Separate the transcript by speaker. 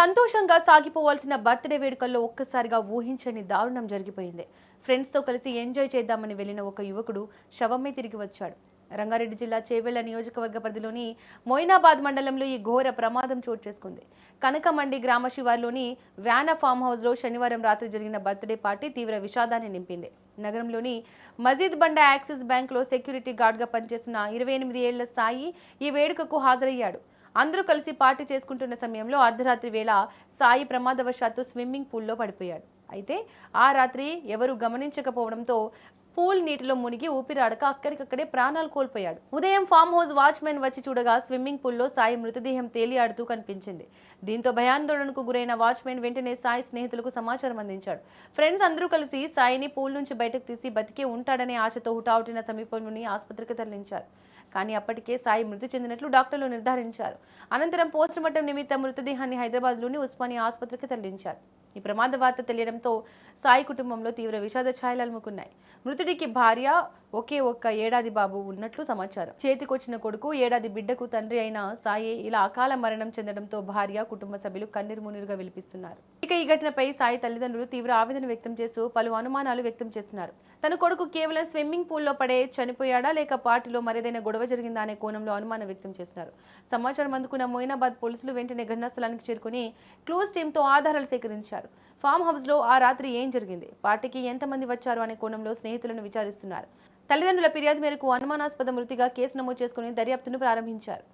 Speaker 1: సంతోషంగా సాగిపోవాల్సిన బర్త్డే వేడుకల్లో ఒక్కసారిగా ఊహించని దారుణం జరిగిపోయింది. ఫ్రెండ్స్తో కలిసి ఎంజాయ్ చేద్దామని వెళ్లిన ఒక యువకుడు శవమే తిరిగి వచ్చాడు. రంగారెడ్డి జిల్లా చేవెళ్ల నియోజకవర్గ పరిధిలోని మొయినాబాద్ మండలంలో ఈ ఘోర ప్రమాదం చోటు చేసుకుంది. కనకమండి గ్రామ శివార్లోని వ్యాన ఫామ్ హౌస్లో శనివారం రాత్రి జరిగిన బర్త్డే పార్టీ తీవ్ర విషాదాన్ని నింపింది. నగరంలోని మజీద్ బండ యాక్సిస్ బ్యాంకులో సెక్యూరిటీ గార్డ్గా పనిచేస్తున్న 28 ఏళ్ల సాయి ఈ వేడుకకు హాజరయ్యాడు. అందరూ కలిసి పార్టీ చేసుకుంటున్న సమయంలో అర్ధరాత్రి వేళ సాయి ప్రమాదవశాత్తు స్విమ్మింగ్ పూల్లో పడిపోయాడు. అయితే ఆ రాత్రి ఎవరూ గమనించకపోవడంతో పూల్ నీటిలో మునిగి ఊపిరాడక అక్కడికక్కడే ప్రాణాలు కోల్పోయాడు. ఉదయం ఫామ్ హౌస్ వాచ్మెన్ వచ్చి చూడగా స్విమ్మింగ్ పూల్లో సాయి మృతదేహం తేలియాడుతూ కనిపించింది. దీంతో భయాందోళనకు గురైన వాచ్మెన్ వెంటనే సాయి స్నేహితులకు సమాచారం అందించాడు. ఫ్రెండ్స్ అందరూ కలిసి సాయిని పూల్ నుంచి బయటకు తీసి బతికే ఉంటాడనే ఆశతో హుటాహుటిన సమీపంలోని ఆసుపత్రికి తరలించారు. కానీ అప్పటికే సాయి మృతి చెందినట్లు డాక్టర్లు నిర్ధారించారు. అనంతరం పోస్టుమార్టం నిమిత్తం మృతదేహాన్ని హైదరాబాద్లోని ఉస్మానియా ఆసుపత్రికి తరలించారు. ఈ ప్రమాద వార్త తెలియడంతో సాయి కుటుంబంలో తీవ్ర విషాద ఛాయలు అలుముకున్నాయి. మృతుడికి భార్య, ఒకే ఒక్క ఏడాది బాబు ఉన్నట్లు సమాచారం. చేతికొచ్చిన కొడుకు, ఏడాది బిడ్డకు తండ్రి అయిన సాయి ఇలా అకాల మరణం చెందడంతో భార్య, కుటుంబ సభ్యులు కన్నీరుమున్నీరుగా విలిపిస్తున్నారు. ఇక ఈ ఘటనపై సాయి తల్లిదండ్రులు తీవ్ర ఆవేదన వ్యక్తం చేస్తూ పలు అనుమానాలు వ్యక్తం చేస్తున్నారు. తన కొడుకు కేవలం స్విమ్మింగ్ పూల్లో పడే చనిపోయాడా లేక పార్టీలో మరేదైనా గొడవ జరిగిందా అనే కోణంలో అనుమానం వ్యక్తం చేస్తున్నారు. సమాచారం అందుకున్న మొయినాబాద్ పోలీసులు వెంటనే ఘటనా స్థలానికి చేరుకుని క్లూస్ టీంతో ఆధారాలు సేకరించారు. ఫామ్ హౌస్ లో ఆ రాత్రి ఏం జరిగింది, పార్టీకి ఎంతమంది వచ్చారు అనే కోణంలో స్నేహితులను విచారిస్తున్నారు. తల్లిదండ్రుల ఫిర్యాదు మేరకు అనుమానాస్పద మృతిగా కేసు నమోదు చేసుకుని దర్యాప్తును ప్రారంభించారు.